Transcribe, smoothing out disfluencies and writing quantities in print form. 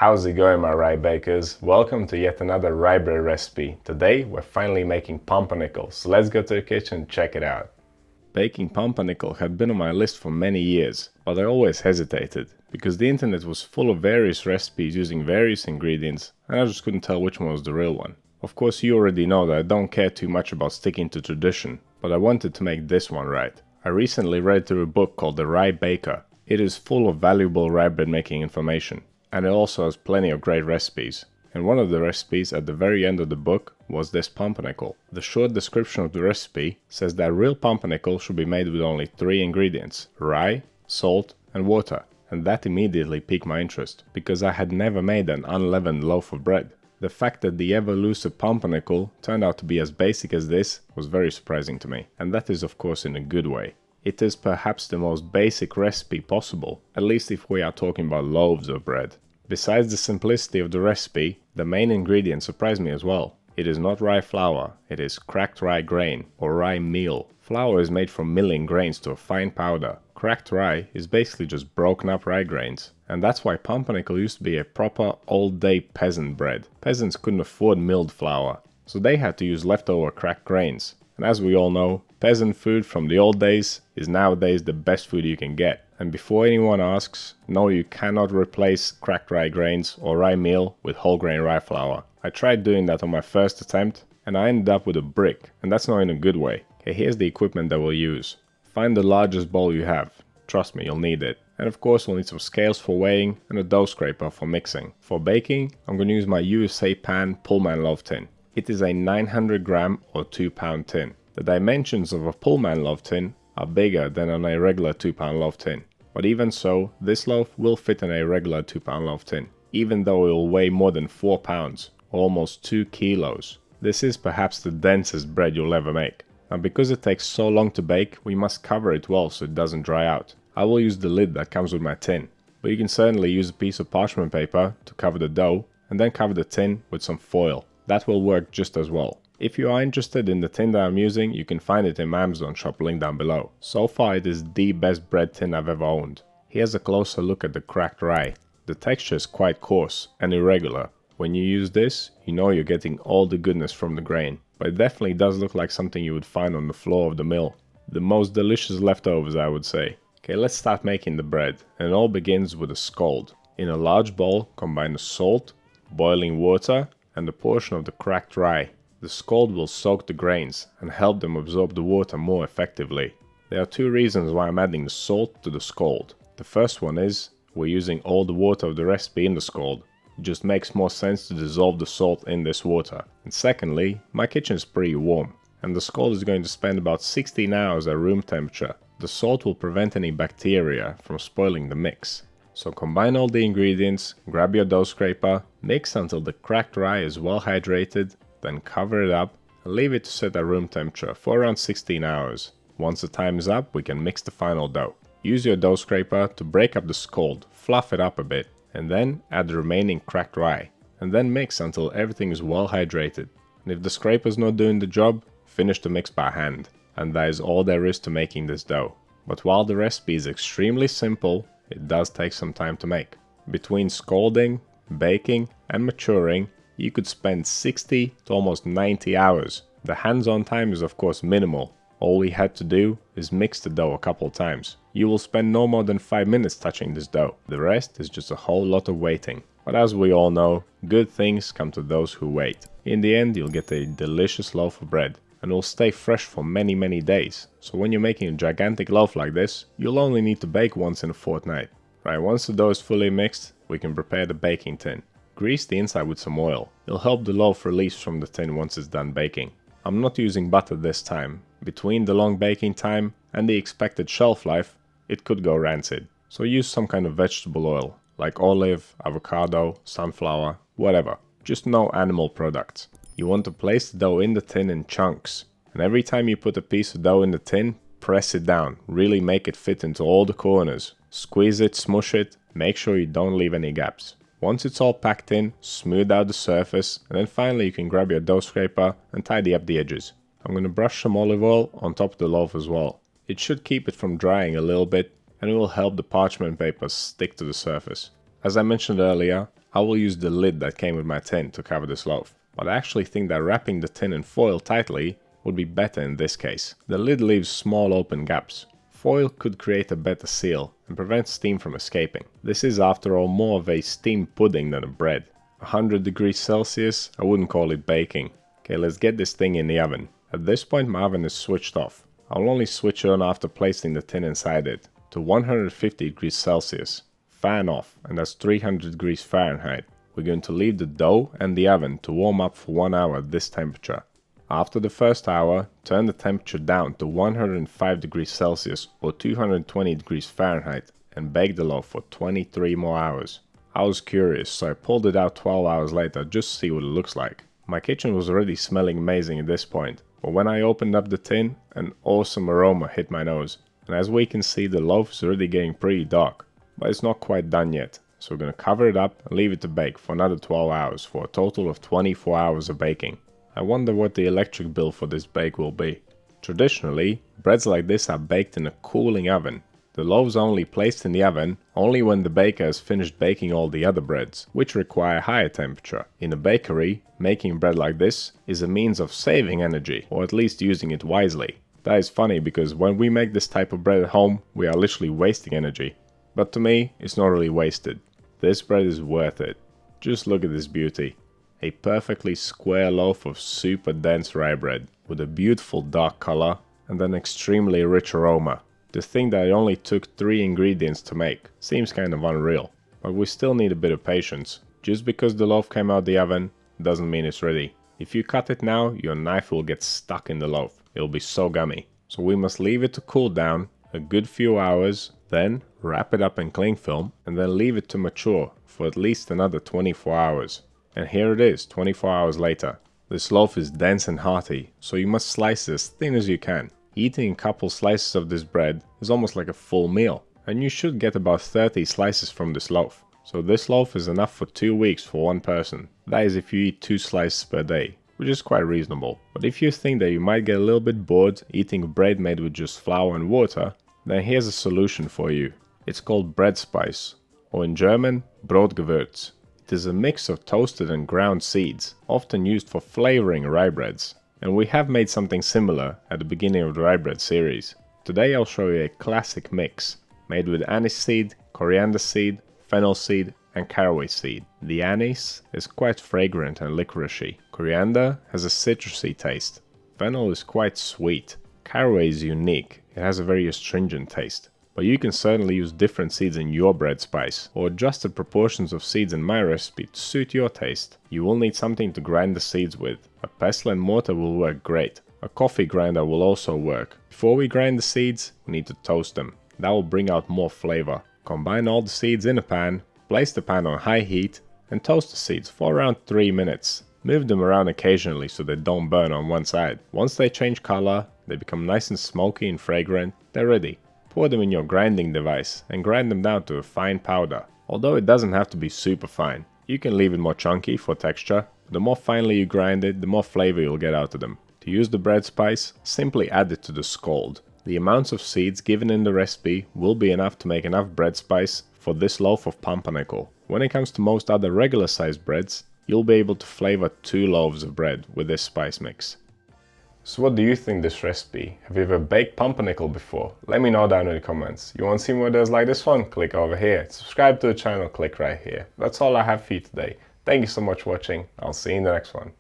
How's it going, my rye bakers? Welcome to yet another rye bread recipe. Today we're finally making pumpernickel, so let's go to the kitchen and check it out. Baking pumpernickel had been on my list for many years, but I always hesitated, because the internet was full of various recipes using various ingredients, and I just couldn't tell which one was the real one. Of course, you already know that I don't care too much about sticking to tradition, but I wanted to make this one right. I recently read through a book called The Rye Baker. It is full of valuable rye bread making information, and it also has plenty of great recipes. And one of the recipes at the very end of the book was this pumpernickel. The short description of the recipe says that real pumpernickel should be made with only 3 ingredients: rye, salt and water. And that immediately piqued my interest, because I had never made an unleavened loaf of bread. The fact that the ever-elusive pumpernickel turned out to be as basic as this was very surprising to me, and that is of course in a good way. It is perhaps the most basic recipe possible, at least if we are talking about loaves of bread. Besides the simplicity of the recipe, the main ingredient surprised me as well. It is not rye flour, it is cracked rye grain, or rye meal. Flour is made from milling grains to a fine powder. Cracked rye is basically just broken up rye grains. And that's why pumpernickel used to be a proper old-day peasant bread. Peasants couldn't afford milled flour, so they had to use leftover cracked grains. And as we all know, peasant food from the old days is nowadays the best food you can get. And before anyone asks, no, you cannot replace cracked rye grains or rye meal with whole grain rye flour. I tried doing that on my first attempt and I ended up with a brick, and that's not in a good way. Okay, here's the equipment that we'll use. Find the largest bowl you have. Trust me, you'll need it. And of course we'll need some scales for weighing and a dough scraper for mixing. For baking, I'm going to use my USA pan Pullman loaf tin. It is a 900 gram or 2-pound tin. The dimensions of a Pullman loaf tin are bigger than on a regular 2-pound loaf tin. But even so, this loaf will fit in a regular 2-pound loaf tin, even though it will weigh more than 4 pounds, or almost 2 kilos. This is perhaps the densest bread you'll ever make. Now because it takes so long to bake, we must cover it well so it doesn't dry out. I will use the lid that comes with my tin, but you can certainly use a piece of parchment paper to cover the dough, and then cover the tin with some foil. That will work just as well. If you are interested in the tin that I'm using, you can find it in my Amazon shop link down below. So far it is the best bread tin I've ever owned. Here's a closer look at the cracked rye. The texture is quite coarse and irregular. When you use this, you know you're getting all the goodness from the grain. But it definitely does look like something you would find on the floor of the mill. The most delicious leftovers, I would say. Okay, let's start making the bread. And it all begins with a scald. In a large bowl, combine the salt, boiling water, and a portion of the cracked rye. The scald will soak the grains and help them absorb the water more effectively. There are 2 reasons why I'm adding the salt to the scald. The first one is, we're using all the water of the recipe in the scald. It just makes more sense to dissolve the salt in this water. And secondly, my kitchen is pretty warm, and the scald is going to spend about 16 hours at room temperature. The salt will prevent any bacteria from spoiling the mix. So combine all the ingredients, grab your dough scraper, mix until the cracked rye is well hydrated, then cover it up and leave it to set at room temperature for around 16 hours. Once the time is up, we can mix the final dough. Use your dough scraper to break up the scald, fluff it up a bit, and then add the remaining cracked rye. And then mix until everything is well hydrated. And if the scraper is not doing the job, finish the mix by hand. And that is all there is to making this dough. But while the recipe is extremely simple, it does take some time to make. Between scalding, baking and maturing, you could spend 60 to almost 90 hours. The hands-on time is of course minimal. All we had to do is mix the dough a couple times. You will spend no more than 5 minutes touching this dough. The rest is just a whole lot of waiting. But as we all know, good things come to those who wait. In the end, you'll get a delicious loaf of bread, and it will stay fresh for many days. So when you're making a gigantic loaf like this, you'll only need to bake once in a fortnight. Right, once the dough is fully mixed, we can prepare the baking tin. Grease the inside with some oil. It'll help the loaf release from the tin once it's done baking. I'm not using butter this time. Between the long baking time and the expected shelf life, it could go rancid. So use some kind of vegetable oil, like olive, avocado, sunflower, whatever. Just no animal products. You want to place the dough in the tin in chunks. And every time you put a piece of dough in the tin, press it down. Really make it fit into all the corners. Squeeze it, smush it, make sure you don't leave any gaps. Once it's all packed in, smooth out the surface, and then finally you can grab your dough scraper and tidy up the edges. I'm going to brush some olive oil on top of the loaf as well. It should keep it from drying a little bit, and it will help the parchment paper stick to the surface. As I mentioned earlier, I will use the lid that came with my tin to cover this loaf, but I actually think that wrapping the tin in foil tightly would be better in this case. The lid leaves small open gaps. Foil could create a better seal and prevent steam from escaping. This is after all more of a steamed pudding than a bread. 100 degrees Celsius, I wouldn't call it baking. Okay, let's get this thing in the oven. At this point my oven is switched off. I'll only switch it on after placing the tin inside it to 150 degrees Celsius. Fan off, and that's 300 degrees Fahrenheit. We're going to leave the dough and the oven to warm up for 1 hour at this temperature. After the first hour, turn the temperature down to 105 degrees Celsius or 220 degrees Fahrenheit and bake the loaf for 23 more hours. I was curious, so I pulled it out 12 hours later just to see what it looks like. My kitchen was already smelling amazing at this point, but when I opened up the tin, an awesome aroma hit my nose. And as we can see, the loaf is already getting pretty dark, but it's not quite done yet. So we're going to cover it up and leave it to bake for another 12 hours for a total of 24 hours of baking. I wonder what the electric bill for this bake will be. Traditionally, breads like this are baked in a cooling oven. The loaves are only placed in the oven only when the baker has finished baking all the other breads, which require higher temperature. In a bakery, making bread like this is a means of saving energy, or at least using it wisely. That is funny because when we make this type of bread at home, we are literally wasting energy. But to me, it's not really wasted. This bread is worth it. Just look at this beauty. A perfectly square loaf of super dense rye bread with a beautiful dark color and an extremely rich aroma. To think that it only took 3 ingredients to make seems kind of unreal, but we still need a bit of patience. Just because the loaf came out the oven doesn't mean it's ready. If you cut it now, your knife will get stuck in the loaf. It'll be so gummy. So we must leave it to cool down a good few hours, then wrap it up in cling film and then leave it to mature for at least another 24 hours. And here it is, 24 hours later. This loaf is dense and hearty, so you must slice it as thin as you can. Eating a couple slices of this bread is almost like a full meal, and you should get about 30 slices from this loaf. So this loaf is enough for 2 weeks for one person. That is if you eat 2 slices per day, which is quite reasonable. But if you think that you might get a little bit bored eating bread made with just flour and water, then here's a solution for you. It's called bread spice, or in German, Brotgewürz. It is a mix of toasted and ground seeds, often used for flavoring rye breads. And we have made something similar at the beginning of the rye bread series. Today I'll show you a classic mix, made with anise seed, coriander seed, fennel seed and caraway seed. The anise is quite fragrant and licoricey. Coriander has a citrusy taste. Fennel is quite sweet. Caraway is unique, it has a very astringent taste. But you can certainly use different seeds in your bread spice, or adjust the proportions of seeds in my recipe to suit your taste. You will need something to grind the seeds with. A pestle and mortar will work great. A coffee grinder will also work. Before we grind the seeds, we need to toast them. That will bring out more flavor. Combine all the seeds in a pan, place the pan on high heat, and toast the seeds for around 3 minutes. Move them around occasionally so they don't burn on one side. Once they change color, they become nice and smoky and fragrant, they're ready. Pour them in your grinding device and grind them down to a fine powder. Although it doesn't have to be super fine. You can leave it more chunky for texture. The more finely you grind it, the more flavor you'll get out of them. To use the bread spice, simply add it to the scald. The amounts of seeds given in the recipe will be enough to make enough bread spice for this loaf of pumpernickel. When it comes to most other regular sized breads, you'll be able to flavor 2 loaves of bread with this spice mix. So what do you think this recipe? Have you ever baked pumpernickel before? Let me know down in the comments. You want to see more videos like this one? Click over here. Subscribe to the channel, click right here. That's all I have for you today. Thank you so much for watching. I'll see you in the next one.